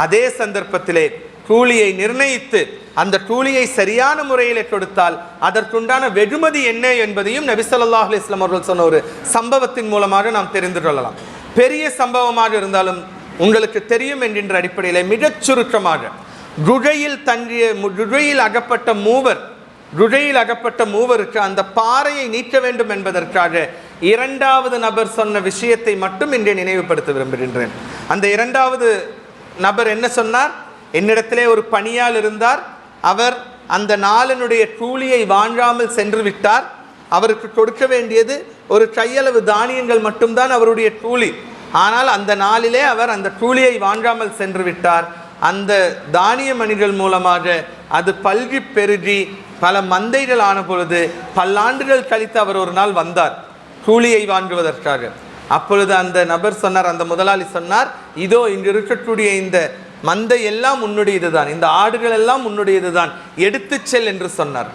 அதே சந்தர்ப்பத்திலே கூலியை நிர்ணயித்து அந்த கூலியை சரியான முறையிலே கொடுத்தால் அதற்குண்டான வெகுமதி என்ன என்பதையும் நபி ஸல்லல்லாஹு அலைஹி வஸல்லம் அவர்கள் சொன்ன ஒரு சம்பவத்தின் மூலமாக நாம் தெரிந்து கொள்ளலாம். பெரிய சம்பவமாக இருந்தாலும் உங்களுக்கு தெரியும் என்கின்ற அடிப்படையிலே மிகச் சுருக்கமாக, குகையில் அகப்பட்ட மூவருக்கு அந்த பாறையை நீக்க வேண்டும் என்பதற்காக 2வது நபர் சொன்ன விஷயத்தை மட்டும் இங்கே நினைவுபடுத்த விரும்புகின்றேன். அந்த 2வது நபர் என்ன சொன்னார்? என்னிடத்திலே ஒரு பணியாள் இருந்தார், அவர் அந்த நாளினுடைய கூலியை வாங்காமல் சென்று விட்டார். அவருக்கு கொடுக்க வேண்டியது ஒரு கையளவு தானியங்கள் மட்டும்தான் அவருடைய கூலி. ஆனால் அந்த நாளிலே அவர் அந்த கூலியை வாங்காமல் சென்று விட்டார். அந்த தானிய மணிகள் மூலமாக அது பல்கி பெருகி பல மந்தைகள் ஆன பொழுது பல்லாண்டுகள் கழித்து அவர் ஒரு நாள் வந்தார் கூலியை வாங்குவதற்காக. அப்பொழுது அந்த நபர் சொன்னார், அந்த முதலாளி சொன்னார், இதோ இங்கு இருக்கக்கூடிய இந்த மந்தை எல்லாம் உன்னுடையது தான், இந்த ஆடுகள் எல்லாம் உன்னுடையது தான், எடுத்து செல் என்று சொன்னார்.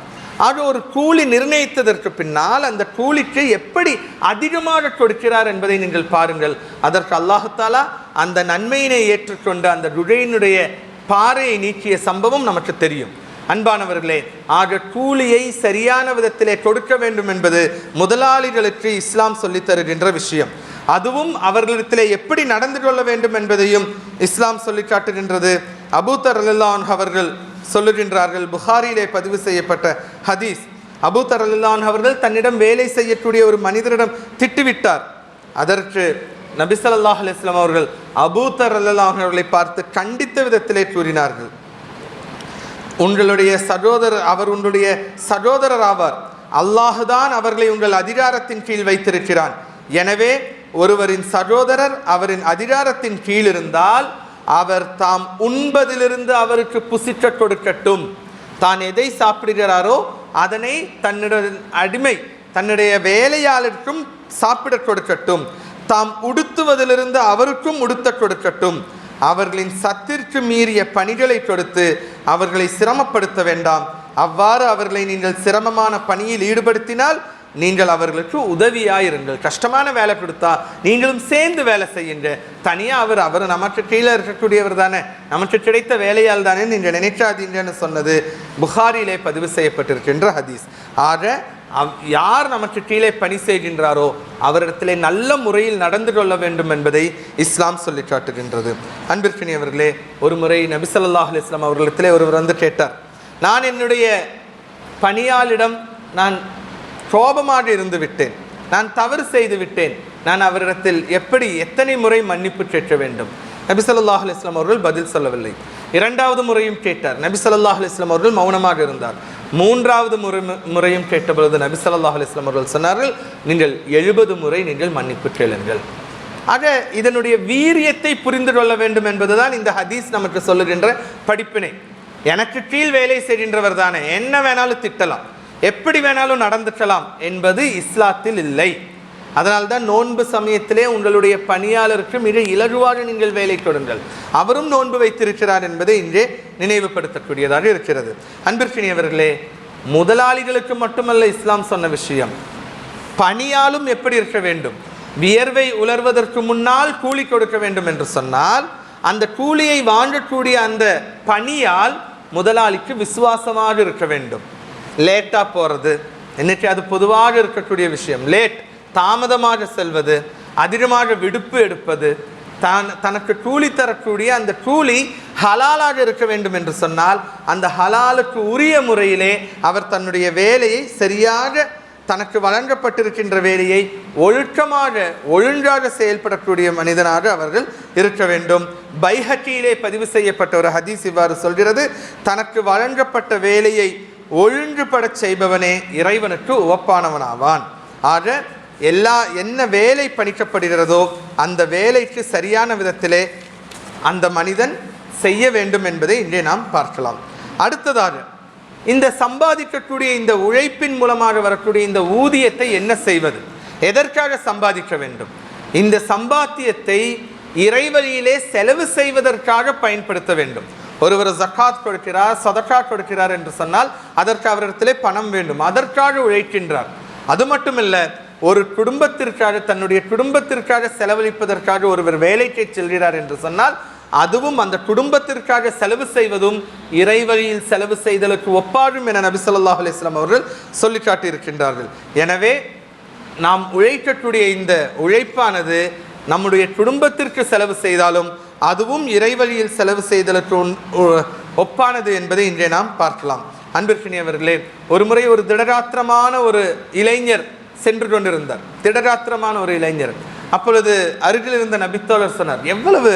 ஆக ஒரு கூலி நிர்ணயித்ததற்கு பின்னால் அந்த கூலிக்கு எப்படி அதிகமாக கொடுக்கிறார் என்பதை நீங்கள் பாருங்கள். அதற்கு அல்லாஹ் தஆலா அந்த நன்மையினை ஏற்றுக்கொண்டு அந்த குகையினுடைய பாறையை நீக்கிய சம்பவம் நமக்கு தெரியும். அன்பானவர்களே, ஆக கூலியை சரியான விதத்திலே கொடுக்க வேண்டும் என்பது முதலாளிகளுக்கு இஸ்லாம் சொல்லித் தருகின்ற விஷயம். அதுவும் அவர்களிடத்திலே எப்படி நடந்து கொள்ள வேண்டும் என்பதையும் இஸ்லாம் சொல்லி காட்டுகின்றது. அபூ தர் ரலியல்லாஹு அன்ஹு அவர்கள் சொல்லுகின்றார்கள், புகாரியிலே பதிவு செய்யப்பட்ட ஹதீஸ். அபூ தர் ரலியல்லாஹு அன்ஹு அவர்கள் தன்னிடம் வேலை செய்யக்கூடிய ஒரு மனிதரிடம் திட்டுவிட்டார். அதற்கு நபி ஸல்லல்லாஹு அலைஹி வஸல்லம் அவர்கள் அபூ தர் ரலியல்லாஹு அன்ஹு அவர்களை பார்த்து கண்டித்த விதத்திலே கூறினார்கள், உங்களுடைய சகோதரர், அவர் உங்களுடைய சகோதரர் ஆவார். அல்லாஹுதான் அவர்களை உங்கள் அதிகாரத்தின் கீழ் வைத்திருக்கிறான். எனவே ஒருவரின் சகோதரர் அவரின் அதிகாரத்தின் கீழ் இருந்தால் அவர் தாம் உண்பதிலிருந்து அவருக்கு புசிக்க கொடுக்கட்டும். தான் எதை சாப்பிடுகிறாரோ அதனை தன்னுடைய அடிமை தன்னுடைய வேலையாளருக்கும் சாப்பிட கொடுக்கட்டும். தாம் உடுத்துவதிலிருந்து அவருக்கும் உடுத்த கொடுக்கட்டும். அவர்களின் சத்திற்கு மீறிய பணிகளை கொடுத்து அவர்களை சிரமப்படுத்த வேண்டாம். அவ்வாறு அவர்களை நீங்கள் சிரமமான பணியில் ஈடுபடுத்தினால் நீங்கள் அவர்களுக்கு உதவியாயிருங்கள். கஷ்டமான வேலை கொடுத்தா நீங்களும் சேர்ந்து வேலை செய்யுங்க. தனியாக அவர் நமக்கு கீழே இருக்கக்கூடியவர் தானே, நமக்கு கிடைத்த வேலையால் தானே நீங்கள் நினைக்காதீங்கன்னு சொன்னது புகாரியிலே பதிவு செய்யப்பட்டிருக்கின்ற ஹதீஸ். ஆக யார் நமக்கு கீழே பணி செய்கின்றாரோ அவரிடத்திலே நல்ல முறையில் நடந்து கொள்ள வேண்டும் என்பதை இஸ்லாம் சொல்லி காட்டுகின்றது. அன்பிற்கினியவர்களே, ஒரு முறை நபி ஸல்லல்லாஹு அலைஹி வஸல்லம் அவர்களிடத்திலே ஒருவர் வந்து கேட்டார், நான் என்னுடைய பணியாளிடம் நான் கோபமாக இருந்து விட்டேன், நான் தவறு செய்து விட்டேன், நான் அவரிடத்தில் எத்தனை முறை மன்னிப்பு கேட்க வேண்டும்? நபி ஸல்லல்லாஹு அலைஹி வஸல்லம் அவர்கள் பதில் சொல்லவில்லை. 2வது முறையும் கேட்டார். நபி ஸல்லல்லாஹு அலைஹி வஸல்லம் அவர்கள் மௌனமாக இருந்தார். 3வது முறையும் கேட்டபொழுது நபி ஸல்லல்லாஹு அலைஹி வஸல்லம் அவர்கள் சொன்னார்கள், நீங்கள் 70 முறை நீங்கள் மன்னிப்பு கேளுங்கள். ஆக இதனுடைய வீரியத்தை புரிந்து கொள்ள வேண்டும் என்பதுதான் இந்த ஹதீஸ் நமக்கு சொல்லுகின்ற படிப்பினை. எனக்கு கீழ் வேலை செய்கின்றவர் தானே, என்ன வேணாலும் திட்டலாம், எப்படி வேணாலும் நடந்துக்கலாம் என்பது இஸ்லாத்தில் இல்லை. அதனால்தான் நோன்பு சமயத்திலே உங்களுடைய பணியாளருக்கு மிக இலகுவாக நீங்கள் வேலை கொடுங்கள், அவரும் நோன்பு வைத்திருக்கிறார் என்பதை இன்றே நினைவுபடுத்தக்கூடியதாக இருக்கிறது. அன்பிற்கினியவர்களே, முதலாளிகளுக்கு மட்டுமல்ல இஸ்லாம் சொன்ன விஷயம், பணியாலும் எப்படி இருக்க வேண்டும். வியர்வை உலர்வதற்கு முன்னால் கூலி கொடுக்க வேண்டும் என்று சொன்னால், அந்த கூலியை வாங்கக்கூடிய அந்த பணியால் முதலாளிக்கு விசுவாசமாக இருக்க வேண்டும். லேட்டாக போகிறது இன்னைக்கு அது பொதுவாக இருக்கக்கூடிய விஷயம். லேட், தாமதமாக செல்வது, அதிகமாக விடுப்பு எடுப்பது, தனக்கு கூலி தரக்கூடிய அந்த கூலி ஹலாலாக இருக்க வேண்டும் என்று சொன்னால், அந்த ஹலாலுக்கு உரிய முறையிலே அவர் தன்னுடைய வேலையை சரியாக, தனக்கு வழங்கப்பட்டிருக்கின்ற வேலையை ஒழுங்காக செயல்படக்கூடிய மனிதனாக அவர்கள் இருக்க வேண்டும். பைஹக்கியிலே பதிவு செய்யப்பட்ட ஒரு ஹதீஸ் இவ்வாறு சொல்கிறது, தனக்கு வழங்கப்பட்ட வேலையை ஒழுங்குபட செய்பவனே இறைவனுக்கு ஒப்பானவனாவான். ஆக என்ன வேலை பணிக்கப்படுகிறதோ அந்த வேலைக்கு சரியான விதத்திலே அந்த மனிதன் செய்ய வேண்டும் என்பதை இங்கே நாம் பார்க்கலாம். அடுத்ததாக, இந்த சம்பாதிக்கக்கூடிய இந்த உழைப்பின் மூலமாக வரக்கூடிய இந்த ஊதியத்தை என்ன செய்வது, எதற்காக சம்பாதிக்க வேண்டும்? இந்த சம்பாத்தியத்தை இறைவழியிலே செலவு செய்வதற்காக பயன்படுத்த வேண்டும். ஒருவர் ஜக்காத் கொடுக்கிறார், சதகா கொடுக்கிறார் என்று சொன்னால் அதற்கு அவரிடத்திலே பணம் வேண்டும், அதற்காக உழைக்கின்றார். அது மட்டுமல்ல, ஒரு குடும்பத்திற்காக, தன்னுடைய குடும்பத்திற்காக செலவழிப்பதற்காக ஒருவர் வேலைக்கு செல்கிறார் என்று சொன்னால் அதுவும் அந்த குடும்பத்திற்காக செலவு செய்வதும் இறைவழியில் செலவு செய்தலுக்கு ஒப்பாகும் என நபி ஸல்லல்லாஹு அலைஹி வஸல்லம் அவர்கள் சொல்லி காட்டியிருக்கின்றார்கள். எனவே நாம் உழைக்கக்கூடிய இந்த உழைப்பானது நம்முடைய குடும்பத்திற்கு செலவு செய்தாலும் அதுவும் இறைவழியில் செலவு செய்தலுக்கு ஒப்பானது என்பதை இன்றே நாம் பார்க்கலாம். அன்பிற்கினியவர்களே, ஒரு முறை ஒரு திடகாத்திரமான ஒரு இளைஞர் சென்று கொண்டிருந்தார். திடகாத்திரமான ஒரு இளைஞர். அப்பொழுது அருகில் இருந்த நபித்தோழர் சொன்னார், எவ்வளவு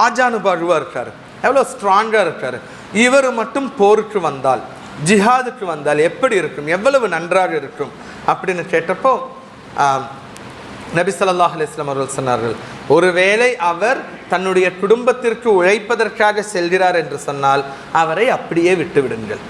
ஆஜானுபாகுவாக இருக்கார், எவ்வளோ ஸ்ட்ராங்காக இருக்கார், இவர் மட்டும் போருக்கு வந்தால், ஜிஹாதுக்கு வந்தால் எப்படி இருக்கும், எவ்வளவு நன்றாக இருக்கும் அப்படின்னு கேட்டப்போ நபி ஸல்லல்லாஹு அலைஹி வஸல்லம் அவர்கள் சொன்னார்கள், ஒருவேளை அவர் தன்னுடைய குடும்பத்திற்கு உழைப்பதற்காக செல்கிறார் என்று சொன்னால் அவரை அப்படியே விட்டுவிடுங்கள்.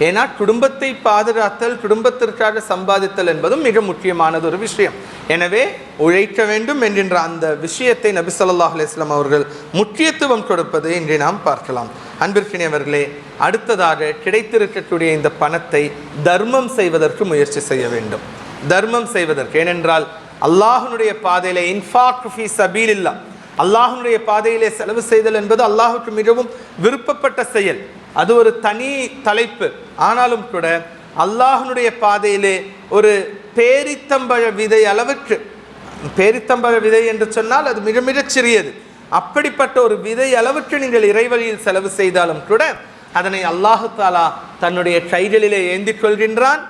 ஏன்னா குடும்பத்தை பாதுகாத்தல், குடும்பத்திற்காக சம்பாதித்தல் என்பதும் மிக முக்கியமானது ஒரு விஷயம். எனவே உழைக்க வேண்டும் என்கின்ற அந்த விஷயத்தை நபி ஸல்லல்லாஹு அலைஹி வஸல்லம் அவர்கள் முக்கியத்துவம் கொடுப்பதை இங்கே நாம் பார்க்கலாம். அன்பிற்கினியவர்களே, அடுத்ததாக கிடைத்திருக்கக்கூடிய இந்த பணத்தை தர்மம் செய்வதற்கு முயற்சி செய்ய வேண்டும். தர்மம் செய்வதற்கு, ஏனென்றால் அல்லாஹ்வுடைய பாதையிலே இன்ஃபாக் ஃபீ சபீலில்லாஹ், அல்லாஹ்வுடைய பாதையிலே செலவு செய்தல் என்பது அல்லாஹ்வுக்கு மிகவும் விருப்பப்பட்ட செயல். அது ஒரு தனி தலைப்பு. ஆனாலும் கூட அல்லாஹ்வுடைய பாதையிலே ஒரு பேரித்தம்பழ விதை அளவுக்கு, பேரித்தம்பழ விதை என்று சொன்னால் அது மிக மிகச் சிறியது, அப்படிப்பட்ட ஒரு விதை அளவுக்கு நீங்கள் இறைவழியில் செலவு செய்தாலும் கூட அதனை அல்லாஹு தாலா தன்னுடைய கைகளிலே ஏந்திக் கொள்கின்றான்.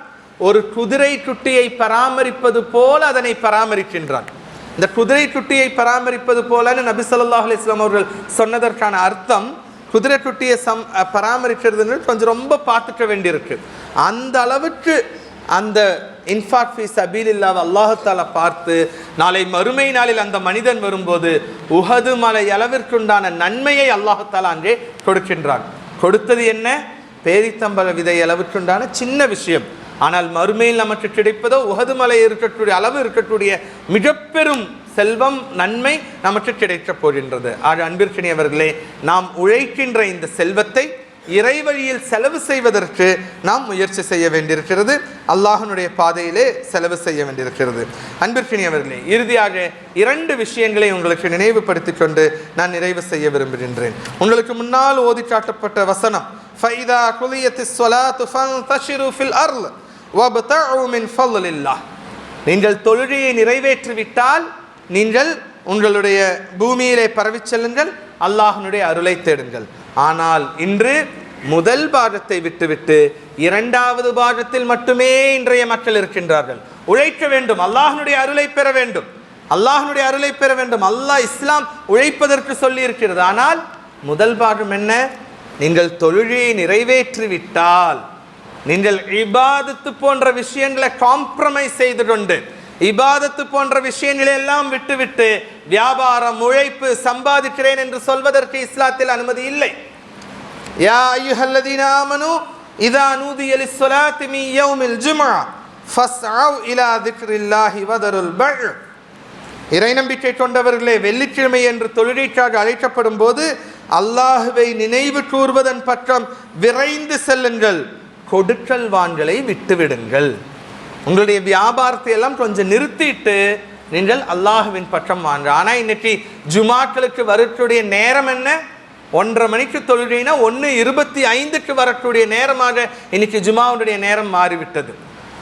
ஒரு குதிரை குட்டியை பராமரிப்பது போல அதனை பராமரிக்கின்றான். இந்த குதிரை குட்டியை பராமரிப்பது போல நபி ஸல்லல்லாஹு அலைஹி வஸல்லம் அவர்கள் சொன்னதற்கான அர்த்தம், குதிரை குட்டியை பராமரிக்கிறதுன்னு கொஞ்சம் ரொம்ப பார்த்துக்க வேண்டியிருக்கு. அந்த அளவுக்கு அந்த இன்ஃபாக் ஃபீ சபீலில்லாஹ் அல்லாஹ் தஆலா பார்த்து நாளை மறுமை நாளில் அந்த மனிதன் வரும்போது உஹது மலை அளவிற்குண்டான நன்மையை அல்லாஹ் தஆலா அங்கே கொடுக்கின்றான். கொடுத்தது என்ன? பேரித்தம்பழ விதை அளவிற்குண்டான சின்ன விஷயம். ஆனால் மறுமையில் நமக்கு கிடைப்பதோ உஹது மலை இருக்கக்கூடிய அளவு இருக்கக்கூடிய மிக பெரும் செல்வம், நன்மை நமக்கு கிடைக்கப் போகின்றது. ஆக அன்பிற்கினியவர்களே, நாம் உழைக்கின்ற இந்த செல்வத்தை இறைவழியில் செலவு செய்வதற்கு நாம் முயற்சி செய்ய வேண்டியிருக்கிறது. அல்லாஹ்வுடைய பாதையிலே செலவு செய்ய வேண்டியிருக்கிறது. அன்பிற்கினியவர்களே, இறுதியாக 2 விஷயங்களை உங்களுக்கு நினைவுபடுத்திக் கொண்டு நான் நிறைவு செய்ய விரும்புகின்றேன். உங்களுக்கு முன்னால் ஓதி காட்டப்பட்ட வசனம், ஃபைதா குலியத்திஸ் ஸலாத்து ஃபன்தஷிரு ஃபில் அர்ல் வப்தஉ மின் ஃபضலில்லாஹ், நீங்கள் தொழுகையை நிறைவேற்றிவிட்டால் நீங்கள் உங்களுடைய பூமியிலே பரவிச் செல்லுங்கள், அல்லாஹ்வுடைய அருளை தேடுங்கள். ஆனால் இன்று முதல் பாகத்தை விட்டுவிட்டு 2வது பாகத்தில் மட்டுமே இன்றைய மக்கள் இருக்கின்றார்கள். உழைக்க வேண்டும், அல்லாஹ்வுடைய அருளை பெற வேண்டும், அல்லாஹ்வுடைய அருளை பெற வேண்டும். அல்லாஹ் இஸ்லாம் உழைப்பதற்கு சொல்லி இருக்கிறது. ஆனால் முதல் பாகம் என்ன? நீங்கள் தொழுகையை நிறைவேற்றிவிட்டால், நீங்கள் இபாதத்து போன்ற விஷயங்களை காம்ப்ரமைஸ் செய்து கொண்டு, இபாதத்து போன்ற விஷயங்களை எல்லாம் விட்டுவிட்டு வியாபாரம், உழைப்பு, சம்பாதிக்கிறேன் என்று சொல்வதற்கு இஸ்லாத்தில் அனுமதி இல்லை. யா அய்யுஹல்லதீன ஆமனு இதா நூதிய லிஸ்ஸலாத்தி மின் யௌமில் ஜும்ஆ ஃபஸ்அவ் இலா திக்ரில்லாஹி வதருல் பைஅ. இறை நம்பிக்கை கொண்டவர்களே, வெள்ளிக்கிழமை என்று தொழுகைக்காக அழைக்கப்படும் போது அல்லாஹுவை நினைவு கூர்வதன் பக்கம் விரைந்து செல்லுங்கள், கொடுக்கல் வாங்கலை விட்டுவிடுங்கள். உங்களுடைய வியாபாரத்தை எல்லாம் கொஞ்சம் நிறுத்திட்டு நீங்கள் அல்லாஹுவின் பக்கம் வாங்க. ஆனால் இன்னைக்கு ஜுமாக்களுக்கு வரக்கூடிய நேரம் என்ன? 1:30 மணிக்கு தொழுகைனா 1:25க்கு வரக்கூடிய நேரமாக இன்னைக்கு ஜுமாவுடைய நேரம் மாறிவிட்டது.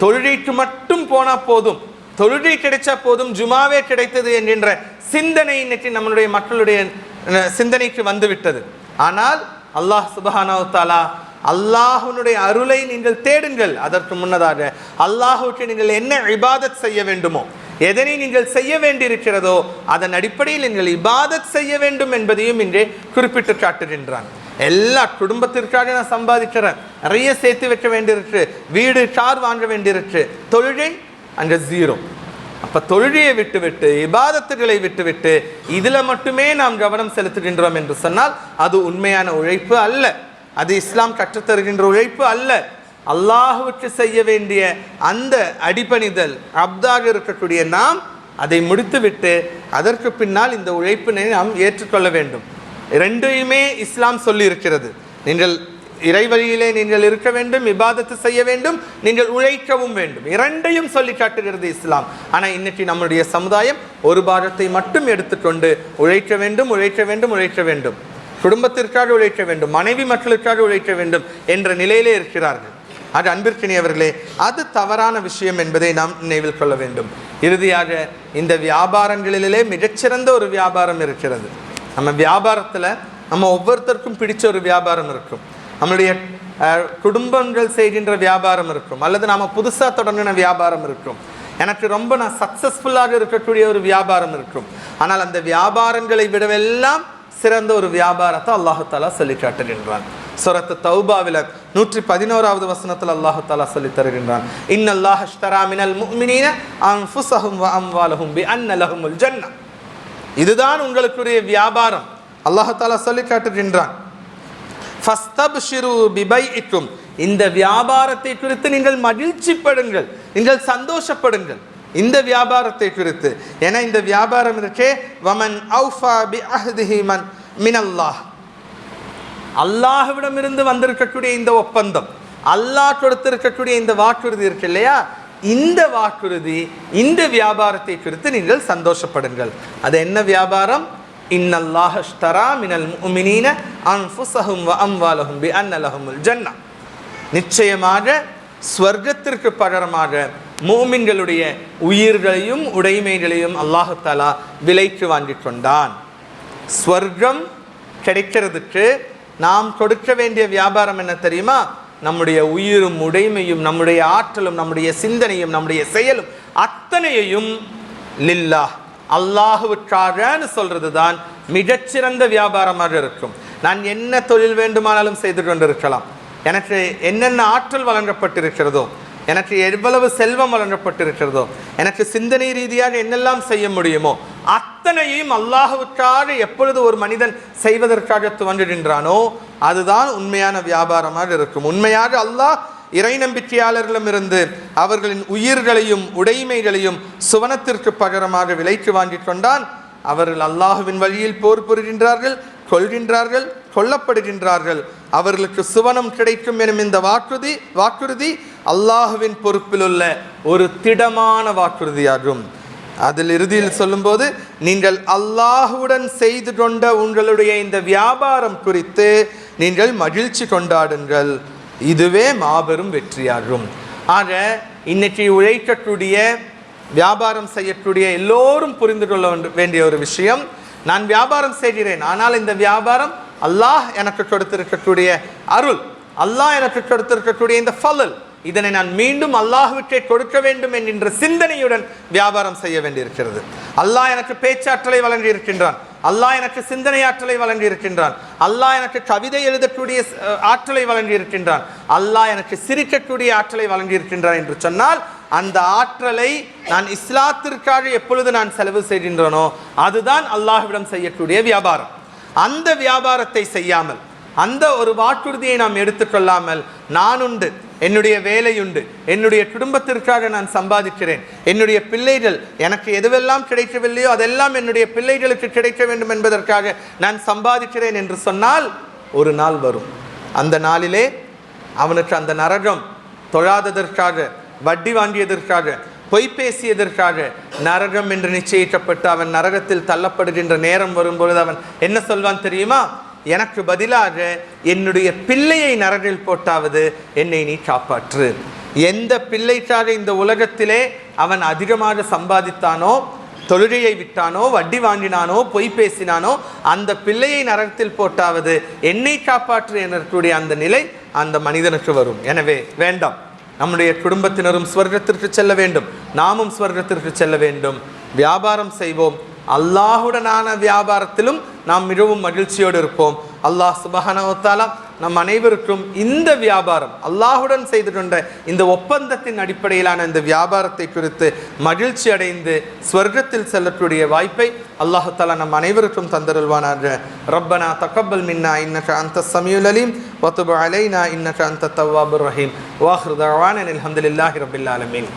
தொழுகைக்கு மட்டும் போனால் போதும், தொழுகை கிடைச்சா போதும், ஜுமாவே கிடைத்தது என்கின்ற சிந்தனை இன்னைக்கு நம்மளுடைய மக்களுடைய சிந்தனைக்கு வந்துவிட்டது. ஆனால் அல்லாஹ் சுப்ஹானஹு வ தஆலா அல்லாஹ்வுடைய அருளை நீங்கள் தேடுங்கள். அதற்கு முன்னதாக அல்லாஹ்வுக்கு நீங்கள் என்ன இபாதத் செய்ய வேண்டுமோ, எதனை நீங்கள் செய்ய வேண்டியிருக்கிறதோ அதன் அடிப்படையில் நீங்கள் இபாதத் செய்ய வேண்டும் என்பதையும் இங்கே குறிப்பிட்டு காட்டுகின்றான். எல்லா குடும்பத்திற்காக நான் சம்பாதிக்கிறேன், நிறைய சேர்த்து வைக்க வேண்டியிருக்கு, வீடு கார் வாங்க வேண்டியிருக்கு, தொழுகை அங்கே 0. அப்போ தொழுகையை விட்டுவிட்டு இபாதத்துகளை விட்டுவிட்டு இதில் மட்டுமே நாம் கவனம் செலுத்துகின்றோம் என்று சொன்னால் அது உண்மையான உழைப்பு அல்ல, அது இஸ்லாம் கற்றுத்தருகின்ற உழைப்பு அல்ல. அல்லாஹுவுக்கு செய்ய வேண்டிய அந்த அடிபணிதல் அப்தாக இருக்கக்கூடிய நாம் அதை முடித்துவிட்டு அதற்கு பின்னால் இந்த உழைப்பினை நாம் ஏற்றுக்கொள்ள வேண்டும். ரெண்டையுமே இஸ்லாம் சொல்லி இருக்கிறது. நீங்கள் இறைவழியிலே நீங்கள் இருக்க வேண்டும், இபாதத்து செய்ய வேண்டும், நீங்கள் உழைக்கவும் வேண்டும். இரண்டையும் சொல்லி காட்டுகிறது இஸ்லாம். ஆனால் இன்னைக்கு நம்முடைய சமுதாயம் ஒரு பாகத்தை மட்டும் எடுத்துக்கொண்டு உழைக்க வேண்டும், உழைக்க வேண்டும், உழைக்க வேண்டும், குடும்பத்திற்காக உழைக்க வேண்டும், மனைவி மக்களுக்காக உழைக்க வேண்டும் என்ற நிலையிலே இருக்கிறார்கள். அது அன்பிற்கினியவர்களே, அது தவறான விஷயம் என்பதை நாம் நினைவில் கொள்ள வேண்டும். இறுதியாக இந்த வியாபாரங்களிலே மிகச்சிறந்த ஒரு வியாபாரம் இருக்கிறது. நம்ம வியாபாரத்தில் நம்ம ஒவ்வொருத்தருக்கும் பிடிச்ச ஒரு வியாபாரம் இருக்கும். நம்மளுடைய குடும்பங்கள் செய்கின்ற வியாபாரம் இருக்கும், அல்லது நாம் புதுசாக தொடங்கின வியாபாரம் இருக்கும். எனக்கு ரொம்ப நான் சக்ஸஸ்ஃபுல்லாக இருக்கக்கூடிய ஒரு வியாபாரம் இருக்கும். ஆனால் அந்த வியாபாரங்களை விடவெல்லாம் சிறந்த ஒரு வியாபாரத்தை அல்லாஹு தாலா சொல்லி காட்டுகின்றான். சூரத்து தௌபாவில் 111வது வசனத்தில் அல்லாஹு தாலா சொல்லி தருகின்றான், இன்னல்லாஹ அஷ்தரா மினல் முஃமினீன அன்ஃபுஸஹும் வ அம்வாலஹும் பிஅன்ன லஹுமுல் ஜன்னah. இதுதான் உங்களுக்குரிய வியாபாரம் அல்லாஹு தாலா சொல்லி காட்டுகின்றான். ஃபஸ்தப்ஷிரு பிபைஇக்கும், இந்த வியாபாரத்தை குறித்து நீங்கள் மகிழ்ச்சிப்படுங்கள், நீங்கள் சந்தோஷப்படுங்கள் இந்த வியாபாரத்தை குறித்து. ஏன்னா இந்த வியாபாரம் இருக்கே, வமன் அவ்ஃபா பிஅஹ்திஹி மினல்லாஹ், அல்லாஹ்விடமிருந்து வந்திருக்கக்கூடிய இந்த ஒப்பந்தம், அல்லாஹ் கொடுத்திருக்கக்கூடிய இந்த வாக்குறுதி இருக்கு இல்லையா, இந்த வாக்குறுதி இந்த வியாபாரத்தை குறித்து நீங்கள் சந்தோஷப்படுங்கள். அது என்ன வியாபாரம்? இன்னல்லாஹ அஷ்தரா மினல் முஃமினீன அன்ஃபுஸஹும் வ அம்வாலஹும் பிஅன்ன லஹுமுல் ஜன்னah. நிச்சயமாக ஸ்வர்க்கத்திற்கு பகரமாக மூமின்களுடைய உயிர்களையும் உடைமைகளையும் அல்லாஹு தஆலா விலைக்கு வாங்கி கொண்டான். ஸ்வர்க்கம் கிடைக்கிறதுக்கு நாம் கொடுக்க வேண்டிய வியாபாரம் என்ன தெரியுமா? நம்முடைய உயிரும் உடைமையும் நம்முடைய ஆற்றலும் நம்முடைய சிந்தனையும் நம்முடைய செயலும் அத்தனையையும் லில்லாஹ் அல்லாஹுவுக்காகன்னு சொல்றது தான் மிகச்சிறந்த வியாபாரமாக இருக்கும். நான் என்ன தொழில் வேண்டுமானாலும் செய்து கொண்டிருக்கலாம், எனக்கு என்னென்ன ஆற்றல் வழங்கப்பட்டிருக்கிறதோ, எனக்கு எவ்வளவு செல்வம் வழங்கப்பட்டிருக்கிறதோ, எனக்கு சிந்தனை ரீதியாக என்னெல்லாம் செய்ய முடியுமோ அத்தனையும் அல்லாஹுவுக்காக எப்பொழுது ஒரு மனிதன் செய்வதற்காக துவங்குகின்றானோ அதுதான் உண்மையான வியாபாரமாக இருக்கும். உண்மையாக அல்லாஹ் இறை நம்பிக்கையாளர்களிடமிருந்து அவர்களின் உயிர்களையும் உடைமைகளையும் சுவனத்திற்கு பகரமாக விலைக்கு வாங்கி கொண்டான். அவர்கள் அல்லாஹுவின் வழியில் போர் புரிகின்றார்கள், கொள்கின்றார்கள், கொல்லப்படுகின்றார்கள், அவர்களுக்கு சுவனம் கிடைக்கும் எனும் இந்த வாக்குறுதி அல்லாஹுவின் பொறுப்பில் உள்ள ஒரு திடமான வாக்குறுதியாகும். அதில் இறுதியில் சொல்லும்போது, நீங்கள் அல்லாஹுடன் செய்து கொண்ட உங்களுடைய இந்த வியாபாரம் குறித்து நீங்கள் மகிழ்ச்சி கொண்டாடுங்கள், இதுவே மாபெரும் வெற்றியாகும். ஆக இன்னைக்கு உழைக்கக்கூடிய வியாபாரம் செய்யக்கூடிய எல்லோரும் புரிந்து கொள்ள வேண்டிய ஒரு விஷயம், நான் வியாபாரம் செய்கிறேன், ஆனால் இந்த வியாபாரம் அல்லாஹ் எனக்கு கொடுத்திருக்கக்கூடிய அருள், அல்லாஹ் எனக்கு கொடுத்திருக்கக்கூடிய இந்த ஃபலல், இதனை நான் மீண்டும் அல்லாஹ்வுக்கே கொடுக்க வேண்டும் என்கின்ற சிந்தனையுடன் வியாபாரம் செய்ய வேண்டியிருக்கிறது. அல்லாஹ் எனக்கு பேச்சாற்றலை வழங்கி இருக்கின்றான், அல்லாஹ் எனக்கு சிந்தனை ஆற்றலை வழங்கி இருக்கின்றான், அல்லாஹ் எனக்கு கவிதை எழுதக்கூடிய ஆற்றலை வழங்கி இருக்கின்றான், அல்லாஹ் எனக்கு சிரிக்கக்கூடிய ஆற்றலை வழங்கி இருக்கின்றான் என்று சொன்னால் அந்த ஆற்றலை நான் இஸ்லாத்திற்காக எப்பொழுது நான் செலவு செய்கின்றனோ அதுதான் அல்லாஹ்விடம் செய்யக்கூடிய வியாபாரம். அந்த வியாபாரத்தை செய்யாமல், அந்த ஒரு வாக்குறுதியை நாம் எடுத்துக்கொள்ளாமல் நான் உண்டு, என்னுடைய வேலையுண்டு, என்னுடைய குடும்பத்திற்காக நான் சம்பாதிக்கிறேன், என்னுடைய பிள்ளைகள் எனக்கு எதுவெல்லாம் கிடைக்கவில்லையோ அதெல்லாம் என்னுடைய பிள்ளைகளுக்கு கிடைக்க வேண்டும் என்பதற்காக நான் சம்பாதிக்கிறேன் என்று சொன்னால் ஒரு நாள் வரும். அந்த நாளிலே அவனுக்கு அந்த நரகம் தொழாததற்காக, வட்டி வாங்கியதற்காக, பொய் பேசியதற்காக நரகம் என்று நிச்சயிக்கப்பட்டு அவன் நரகத்தில் தள்ளப்படுகின்ற நேரம் வரும்பொழுது அவன் என்ன சொல்வான் தெரியுமா? எனக்கு பதிலாக என்னுடைய பிள்ளையை நரகில் போட்டாவது என்னை நீ காப்பாற்று. எந்த பிள்ளைக்காக இந்த உலகத்திலே அவன் அதிகமாக சம்பாதித்தானோ, தொழுகையை விட்டானோ, வட்டி வாங்கினானோ, பொய் பேசினானோ, அந்த பிள்ளையை நரகத்தில் போட்டாவது என்னை காப்பாற்று எனக்கூடிய அந்த நிலை அந்த மனிதனுக்கு வரும். எனவே வேண்டாம், நம்முடைய குடும்பத்தினரும் ஸ்வர்க்கத்திற்கு செல்ல வேண்டும், நாமும் ஸ்வர்க்கத்திற்கு செல்ல வேண்டும். வியாபாரம் செய்வோம், அல்லாஹுடனான வியாபாரத்திலும் நாம் மிகவும் மகிழ்ச்சியோடு இருப்போம். அல்லாஹ் சுப்ஹானஹு வ தஆலா நம் அனைவருக்கும் இந்த வியாபாரம், அல்லாஹுடன் செய்து கொண்ட இந்த ஒப்பந்தத்தின் அடிப்படையிலான இந்த வியாபாரத்தை குறித்து மகிழ்ச்சி அடைந்து ஸ்வர்க்கத்தில் செல்லக்கூடிய வாய்ப்பை அல்லாஹு தஆலா நம் அனைவருக்கும் தந்தருள்வானாக. ரப்பனா தக்கப்பல் மின்னா இன்னக அன்தஸ் ஸமீஉல் அலீம் வ துப் அலைனா இன்னக அன்தத் தவ்வாபுர் ரஹீம். வ ஆகிரு தஅவானா அல்ஹம்துலில்லாஹி ரப்பில் ஆலமீன்.